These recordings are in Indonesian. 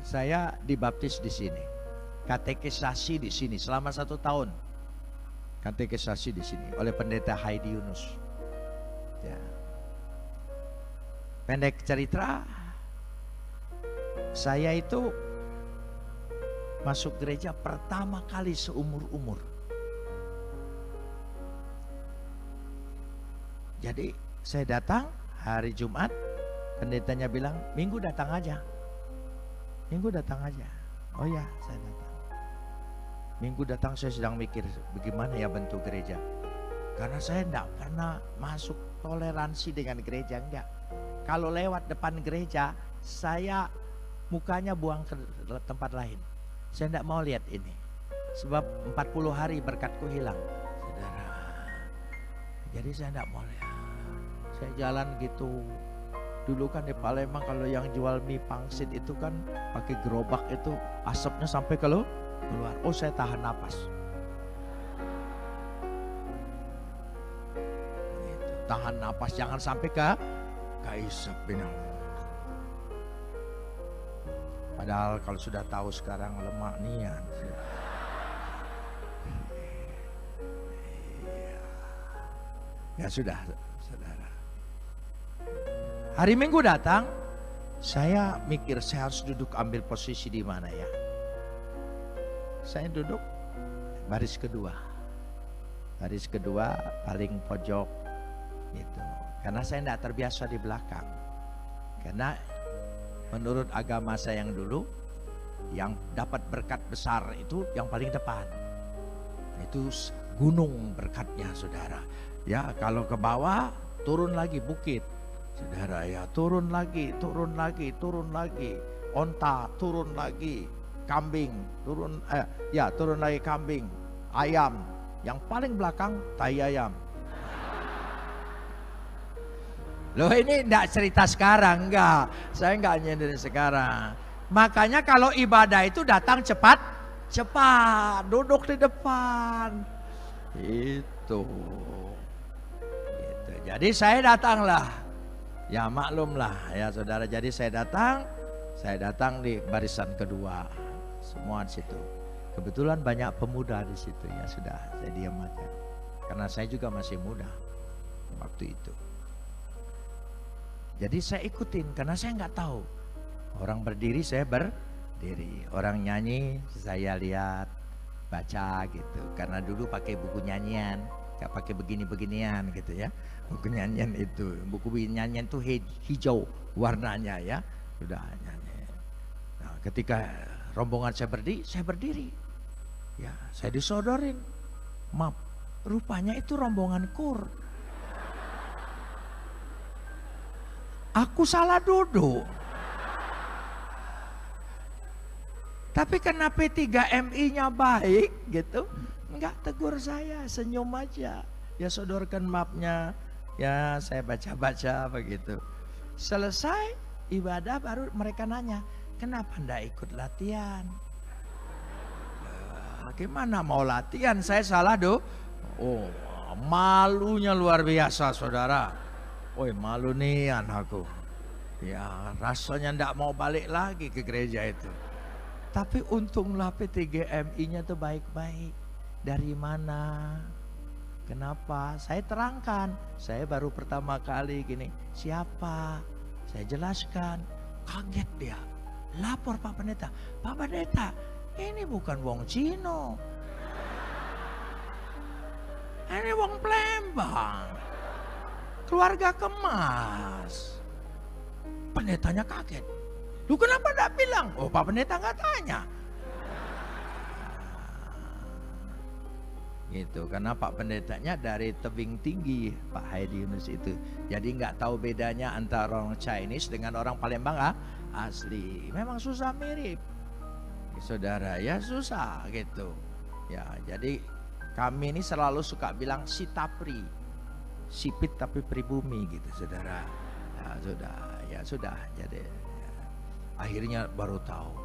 Saya dibaptis di sini, katekisasi di sini selama 1 tahun, katekisasi di sini oleh pendeta Heidi Yunus. Ya. Pendek cerita, saya itu masuk gereja pertama kali seumur-umur. Jadi saya datang hari Jumat, pendetanya bilang Minggu datang aja. Minggu datang aja. Oh ya, saya datang. Minggu datang saya sedang mikir bagaimana ya bentuk gereja. Karena saya enggak pernah masuk toleransi dengan gereja, enggak. Kalau lewat depan gereja, saya mukanya buang ke tempat lain. Saya enggak mau lihat ini. Sebab 40 hari berkatku hilang, saudara. Jadi saya enggak mau lihat. Saya jalan gitu. Dulu kan di Palembang kalau yang jual mie pangsit itu kan pakai gerobak itu asapnya sampai keluar. Oh, saya tahan napas. Gitu. Tahan napas jangan sampai ke isap binang. Padahal kalau sudah tahu sekarang lemak nian. Ya sudah, saudara. Hari Minggu datang, saya mikir saya harus duduk ambil posisi di mana ya. Saya duduk baris kedua. Baris kedua paling pojok gitu. Karena saya tidak terbiasa di belakang. Karena menurut agama saya yang dulu, yang dapat berkat besar itu yang paling depan. Itu gunung berkatnya, saudara. Ya, kalau ke bawah turun lagi bukit. Saudara ya, turun lagi, turun lagi, turun lagi. Onta turun lagi, kambing turun, turun lagi kambing, ayam. Yang paling belakang tai ayam. Loh ini enggak cerita sekarang, enggak. Saya enggak nyindir sekarang. Makanya kalau ibadah itu datang cepat, duduk di depan. Itu. Gitu. Jadi saya datanglah. Ya maklumlah ya saudara, jadi saya datang di barisan kedua, semua di situ. Kebetulan banyak pemuda di situ, ya sudah saya diam aja. Karena saya juga masih muda waktu itu. Jadi saya ikutin karena saya nggak tahu. Orang berdiri saya berdiri, orang nyanyi saya lihat, baca gitu. Karena dulu pakai buku nyanyian, nggak pakai begini-beginian gitu ya. Buku nyanyian itu, buku nyanyian itu hijau warnanya ya, sudah nyanyi. Nah, ketika rombongan saya berdiri, ya saya disodorin, maaf, rupanya itu rombongan kur. Aku salah duduk. Tapi karena P3MI-nya baik gitu, enggak tegur saya, senyum aja. Ya sodorkan mapnya. Ya saya baca-baca begitu. Selesai ibadah baru mereka nanya, kenapa ndak ikut latihan? Gimana mau latihan? Saya salah Oh, malunya luar biasa saudara. Woi malu nih anakku. Ya rasanya ndak mau balik lagi ke gereja itu. Tapi untunglah P3MI-nya tuh baik-baik. Dari mana? Kenapa? Saya terangkan, saya baru pertama kali gini. Siapa? Saya jelaskan. Kaget dia. Lapor Pak Pendeta. Pak Pendeta, ini bukan wong Cino. Ini wong Palembang. Keluarga kemas. Pendetanya kaget. Lu kenapa enggak bilang? Oh Pak Pendeta enggak tanya. Gitu, karena Pak Pendetanya dari tebing tinggi Pak Heidi Yunus itu. Jadi nggak tahu bedanya antara orang Chinese dengan orang Palembang asli. Memang susah mirip. Saudara ya susah gitu. Ya jadi kami ini selalu suka bilang sitapri. Sipit tapi pribumi gitu saudara. Ya sudah. Jadi akhirnya baru tahu.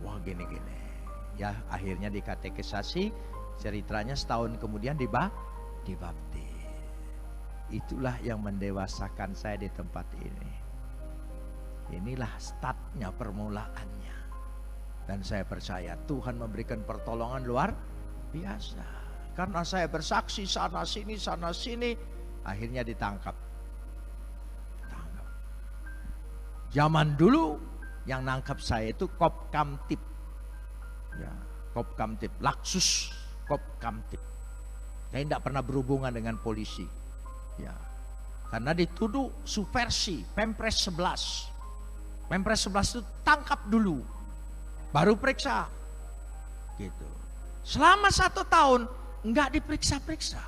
Wah gini-gini. Ya akhirnya dikatekisasi. Ceritanya setahun kemudian dibaptis. Itulah yang mendewasakan saya di tempat ini. Inilah startnya, permulaannya. Dan saya percaya Tuhan memberikan pertolongan luar biasa. Karena saya bersaksi sana sini, akhirnya ditangkap. Zaman dulu yang nangkap saya itu Kopkamtib. Ya, Kopkamtib, Laksus Kopkamtib. Saya tidak pernah berhubungan dengan polisi. Ya. Karena dituduh subversi, Pempres 11. Pempres 11 itu tangkap dulu, baru periksa. Gitu. Selama 1 tahun enggak diperiksa-periksa.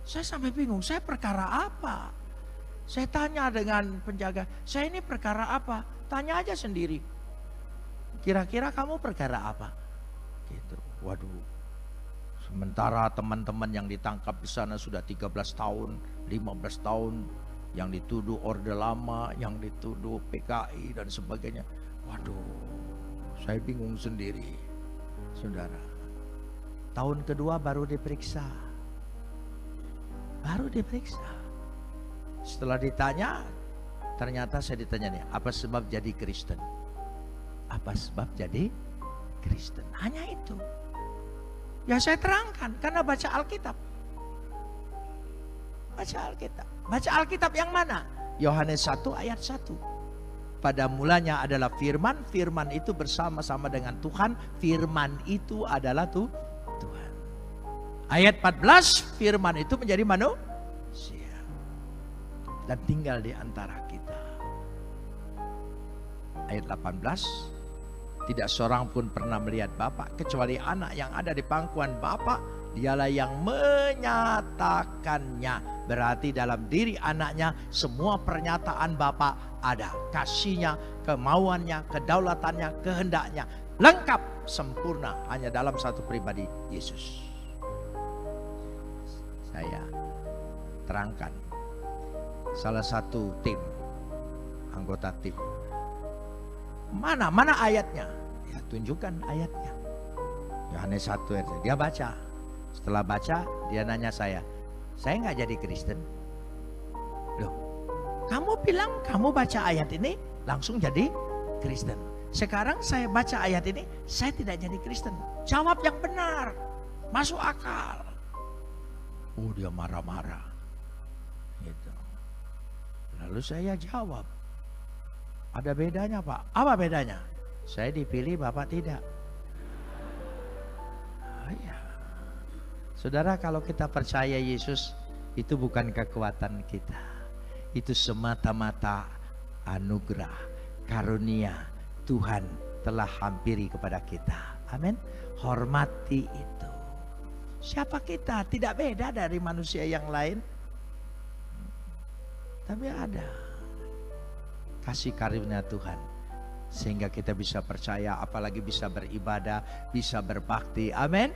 Saya sampai bingung, saya perkara apa? Saya tanya dengan penjaga, saya ini perkara apa? Tanya aja sendiri. Kira-kira kamu perkara apa? Gitu. Waduh. Sementara teman-teman yang ditangkap di sana sudah 13 tahun, 15 tahun, yang dituduh Orde Lama, yang dituduh PKI dan sebagainya. Waduh, saya bingung sendiri, saudara. Tahun kedua baru diperiksa. Setelah ditanya, ternyata saya ditanya nih, apa sebab jadi Kristen? Apa sebab jadi Kristen? Hanya itu. Ya saya terangkan, karena baca Alkitab. Baca Alkitab yang mana? Yohanes 1 ayat 1. Pada mulanya adalah firman, firman itu bersama-sama dengan Tuhan, firman itu adalah Tuhan. Ayat 14, firman itu menjadi manusia dan tinggal di antara kita. Ayat 18, tidak seorang pun pernah melihat Bapa kecuali anak yang ada di pangkuan Bapa, dialah yang menyatakannya. Berarti dalam diri anaknya semua pernyataan Bapa ada. Kasihnya, kemauannya, kedaulatannya, kehendaknya. Lengkap, sempurna hanya dalam satu pribadi, Yesus. Saya terangkan salah satu tim, anggota tim. Mana ayatnya? Ya tunjukkan ayatnya. Yohanes 1 ayat. Dia baca. Setelah baca, dia nanya saya nggak jadi Kristen. Loh, kamu bilang kamu baca ayat ini langsung jadi Kristen. Sekarang saya baca ayat ini, saya tidak jadi Kristen. Jawab yang benar, masuk akal. Oh, dia marah-marah. Gitu. Lalu saya jawab, ada bedanya Pak. Apa bedanya? Saya dipilih, Bapak tidak. Oh, iya. Saudara, kalau kita percaya Yesus, itu bukan kekuatan kita. Itu semata-mata anugerah, karunia Tuhan telah hampiri kepada kita. Amin. Hormati itu. Siapa kita? Tidak beda dari manusia yang lain. Tapi ada kasih karunia Tuhan, sehingga kita bisa percaya, apalagi bisa beribadah, bisa berbakti. Amin.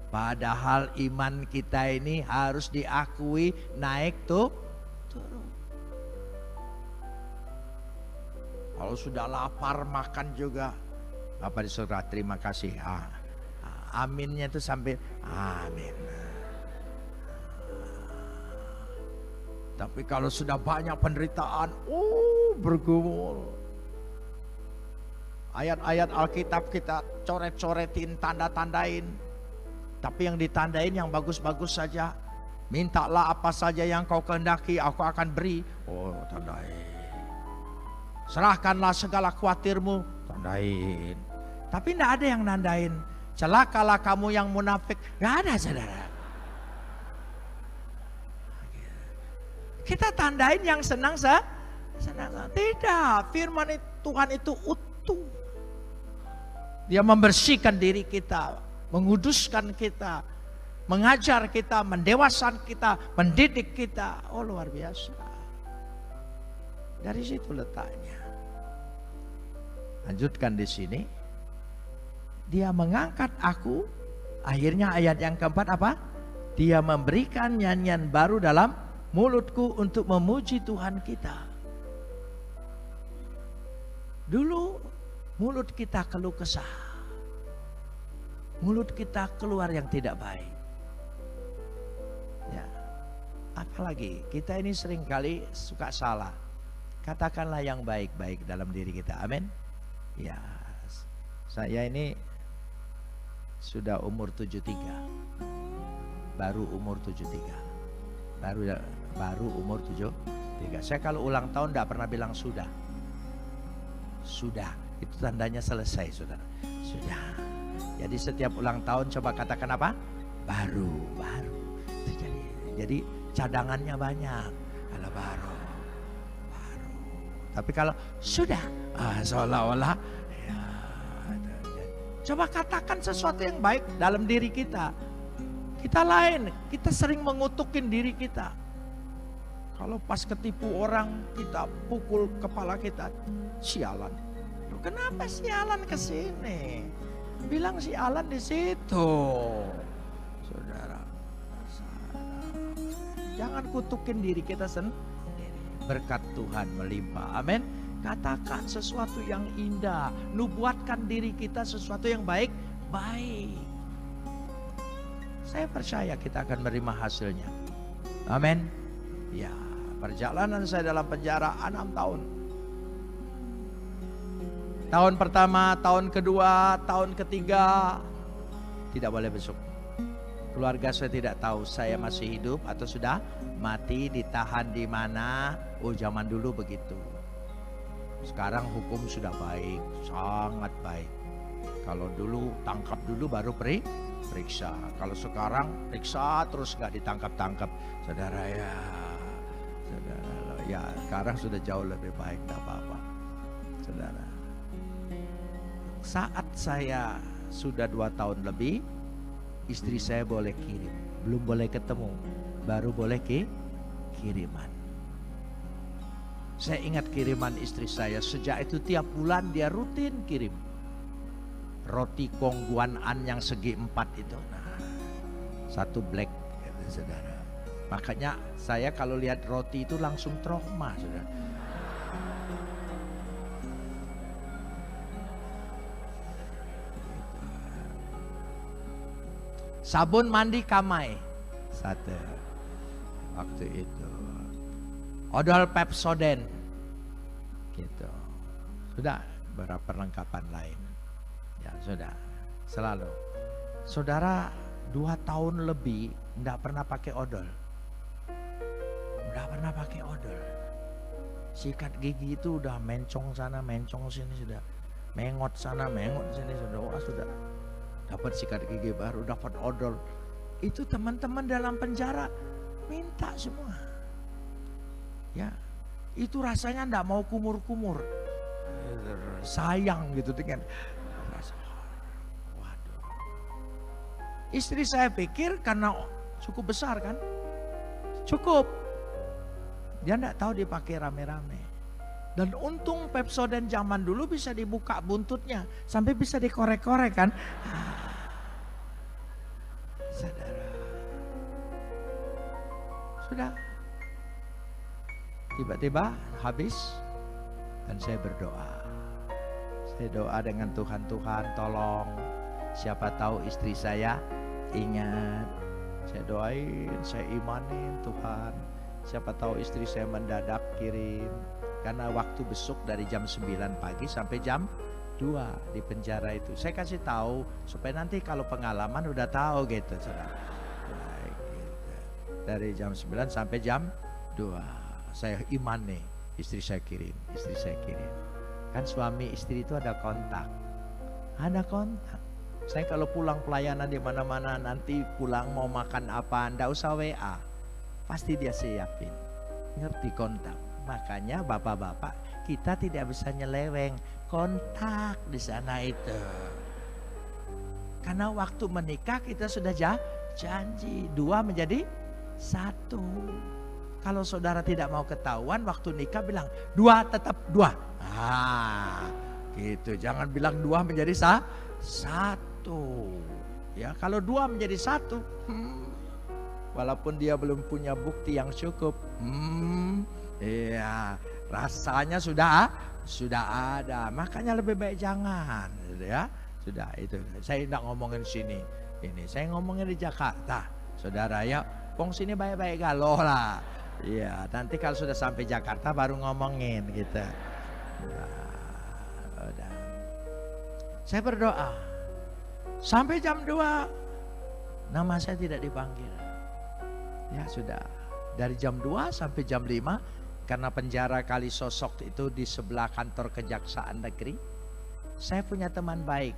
Padahal iman kita ini harus diakui naik turun. Kalau sudah lapar makan juga, Bapak di surga terima kasih. Aminnya itu sampai amin. Tapi kalau sudah banyak penderitaan, bergumul. Ayat-ayat Alkitab kita coret-coretin, tanda-tandain. Tapi yang ditandain yang bagus-bagus saja. Mintalah apa saja yang kau kehendaki, aku akan beri. Oh, tandain. Serahkanlah segala khawatirmu, tandain. Tapi tidak ada yang nandain. Celakalah kamu yang munafik. Gak ada, saudara. Kita tandain yang senang senang. Tidak, firman Tuhan itu utuh. Dia membersihkan diri kita, menguduskan kita, mengajar kita, mendewasan kita, mendidik kita. Oh, luar biasa. Dari situ letaknya. Lanjutkan di sini. Dia mengangkat aku. Akhirnya ayat yang keempat apa? Dia memberikan nyanyian baru dalam mulutku untuk memuji Tuhan kita. Dulu mulut kita keluh kesah. Mulut kita keluar yang tidak baik. Ya. Apalagi kita ini seringkali suka salah. Katakanlah yang baik-baik dalam diri kita. Amin. Ya. Saya ini sudah umur 73. Baru umur 73. Baru umur 73. Saya kalau ulang tahun tidak pernah bilang sudah. Sudah, itu tandanya selesai, saudara. Sudah. Jadi setiap ulang tahun coba katakan apa? Baru. Jadi cadangannya banyak. Kalau baru. Tapi kalau sudah, seolah-olah ya, coba katakan sesuatu yang baik dalam diri kita. Kita lain, kita sering mengutukin diri kita. Kalau pas ketipu orang, kita pukul kepala kita. Sialan. Loh, kenapa sialan ke sini? Bilang sialan di situ. Saudara. Jangan kutukin diri kita sendiri. Berkat Tuhan melimpah. Amin. Katakan sesuatu yang indah. Nubuatkan diri kita sesuatu yang baik. Saya percaya kita akan menerima hasilnya. Amin. Ya, perjalanan saya dalam penjara 6 tahun. Tahun pertama, tahun kedua, tahun ketiga tidak boleh besuk. Keluarga saya tidak tahu saya masih hidup atau sudah mati, ditahan di mana. Oh, zaman dulu begitu. Sekarang hukum sudah baik, sangat baik. Kalau dulu tangkap dulu baru periksa. Kalau sekarang periksa terus gak ditangkap-tangkap. Saudara ya, sekarang sudah jauh lebih baik, tak apa-apa. Saudara, saat saya sudah 2 tahun lebih, istri saya boleh kirim. Belum boleh ketemu, baru boleh kiriman. Saya ingat kiriman istri saya. Sejak itu tiap bulan dia rutin kirim roti Kongguan An yang segi 4 itu. Nah, 1 black, saudara. Makanya saya kalau lihat roti itu langsung trauma, saudara. Sabun mandi Kamai 1 waktu itu. Odol Pepsodent gitu. Sudah beberapa perlengkapan lain. Ya sudah, selalu. Saudara 2 tahun lebih enggak pernah pakai odol. Enggak pernah pakai odol. Sikat gigi itu udah mencong sana, mencong sini, sudah mengot sana, mengot sini, sudah. Wah, sudah dapat sikat gigi baru, dapat odol. Itu teman-teman dalam penjara minta semua. Ya, itu rasanya enggak mau kumur-kumur. Sayang gitu dengan rasa. Waduh. Istri saya pikir karena cukup besar kan, cukup. Dia enggak tahu dipakai rame-rame. Dan untung Pepsodent zaman dulu bisa dibuka buntutnya sampai bisa dikorek-korek kan. Saudara, sudah tiba-tiba habis dan saya berdoa. Saya doa dengan Tuhan, tolong siapa tahu istri saya ingat. Saya doain, saya imanin Tuhan. Siapa tahu istri saya mendadak kirim. Karena waktu besuk dari jam 9 pagi sampai jam 2 di penjara itu. Saya kasih tahu supaya nanti kalau pengalaman udah tahu gitu. Baik, gitu. Dari jam 9 sampai jam 2. Saya iman nih, istri saya kirim. Kan suami istri itu ada kontak. Saya kalau pulang pelayanan di mana-mana, nanti pulang mau makan apa, ndak usah WA. Pasti dia siapin. Ngerti kontak. Makanya bapak-bapak kita tidak bisa nyeleweng kontak di sana itu. Karena waktu menikah kita sudah janji 2 menjadi 1. Kalau saudara tidak mau ketahuan waktu nikah bilang 2 tetap 2. Gitu. Jangan bilang 2 menjadi 1. Ya, kalau 2 menjadi 1, walaupun dia belum punya bukti yang cukup, iya, rasanya sudah ada. Makanya lebih baik jangan, ya. Sudah itu. Saya tidak ngomongin sini. Ini saya ngomongin di Jakarta. Saudara ya, wong sini baik-baik galau lah. Iya, nanti kalau sudah sampai Jakarta baru ngomongin gitu. Nah, udah. Saya berdoa. Sampai jam 2 nama saya tidak dipanggil. Ya sudah. Dari jam 2 sampai jam 5, karena penjara Kalisosok itu di sebelah kantor Kejaksaan Negeri. Saya punya teman baik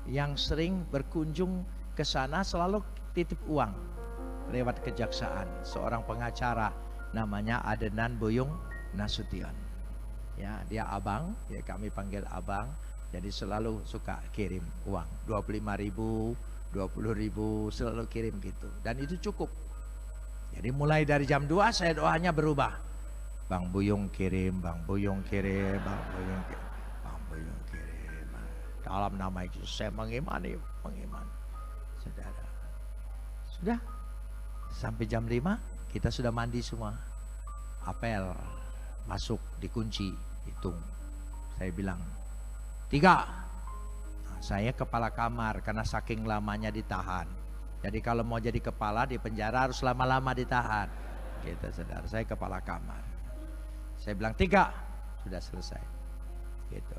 yang sering berkunjung ke sana, selalu titip uang lewat kejaksaan. Seorang pengacara namanya Adenan Buyung Nasution. Ya, dia abang, ya kami panggil abang. Jadi selalu suka kirim uang 25.000, 20.000, selalu kirim gitu. Dan itu cukup. Jadi mulai dari jam 2 saya doanya berubah. Bang Buyung kirim, Bang Buyung kirim, Bang Buyung kirim, Bang Buyung kirim. Dalam nama Yesus saya mengimani. Saudara. Sudah. Sampai jam 5 kita sudah mandi semua. Apel masuk, dikunci, hitung. Saya bilang 3. Nah, saya kepala kamar karena saking lamanya ditahan. Jadi kalau mau jadi kepala di penjara harus lama-lama ditahan. Gitu saudara, saya kepala kamar. Saya bilang 3, sudah selesai. Gitu.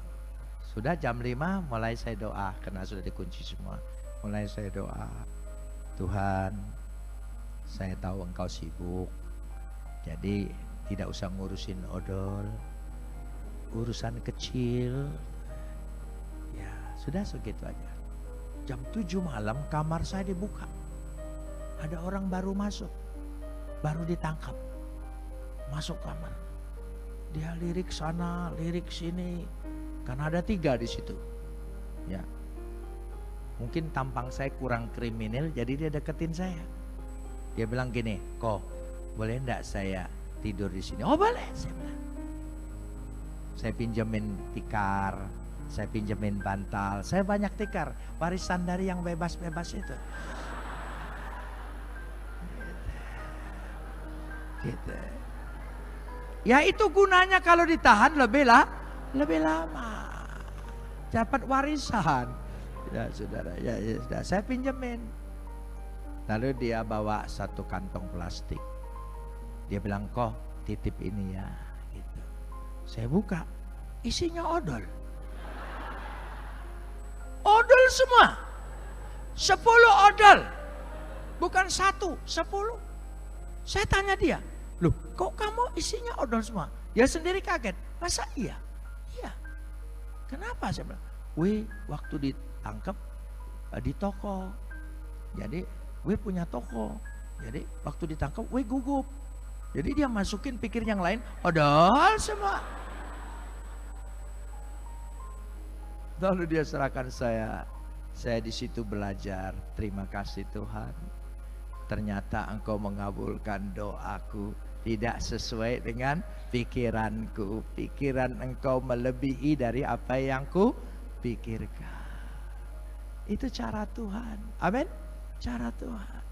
Sudah jam 5 mulai saya doa karena sudah dikunci semua. Mulai saya doa, Tuhan, saya tahu Engkau sibuk. Jadi tidak usah ngurusin odol, urusan kecil. Ya, sudah segitu aja. Jam 7 malam kamar saya dibuka. Ada orang baru masuk, baru ditangkap. Masuk kamar. Dia lirik sana, lirik sini. Karena ada 3 di situ. Ya. Mungkin tampang saya kurang kriminal, jadi dia deketin saya. Dia bilang gini, "Kok boleh enggak saya tidur di sini?" "Oh boleh," saya bilang. Saya pinjemin tikar, saya pinjemin bantal, saya banyak tikar, warisan dari yang bebas-bebas itu. Gitu. Ya itu gunanya kalau ditahan lebih lama, dapat warisan. Ya saudara, ya sudah, saya pinjemin. Lalu dia bawa satu kantong plastik. Dia bilang, "Kok titip ini ya." Gitu. Saya buka, isinya odol. Odol semua. 10 odol. Bukan 1, 10. Saya tanya dia, "Loh, kok kamu isinya odol semua?" Dia sendiri kaget. "Masa iya?" "Iya." "Kenapa?" Saya bilang, waktu ditangkap di toko. Jadi punya toko. Jadi waktu ditangkap gugup. Jadi dia masukin, pikir yang lain odol semua. Lalu dia serahkan saya. Saya di situ belajar, terima kasih Tuhan. Ternyata Engkau mengabulkan doaku, tidak sesuai dengan pikiranku. Pikiran Engkau melebihi dari apa yang ku pikirkan. Itu cara Tuhan. Amin. Cara Tuhan.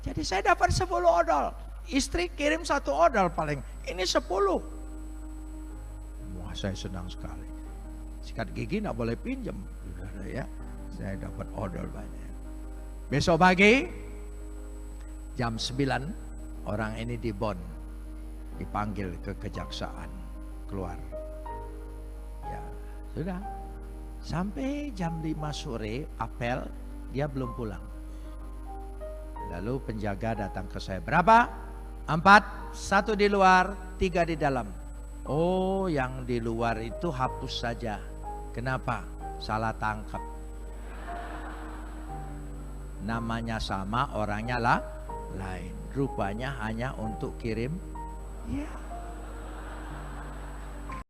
Jadi saya dapat 10 odol. Istri kirim 1 odol paling. Ini 10. Wah, saya senang sekali. Sikat gigi nggak boleh pinjam. Ya, saya dapat odol banyak. Besok pagi jam 9 orang ini dibon, dipanggil ke kejaksaan, keluar. Ya, sudah. Sampai jam 5 sore apel, dia belum pulang. Lalu penjaga datang ke saya. "Berapa?" 4, 1 di luar, 3 di dalam. "Oh, yang di luar itu hapus saja." "Kenapa?" "Salah tangkap. Namanya sama, orangnya lain. Rupanya hanya untuk kirim." Ya.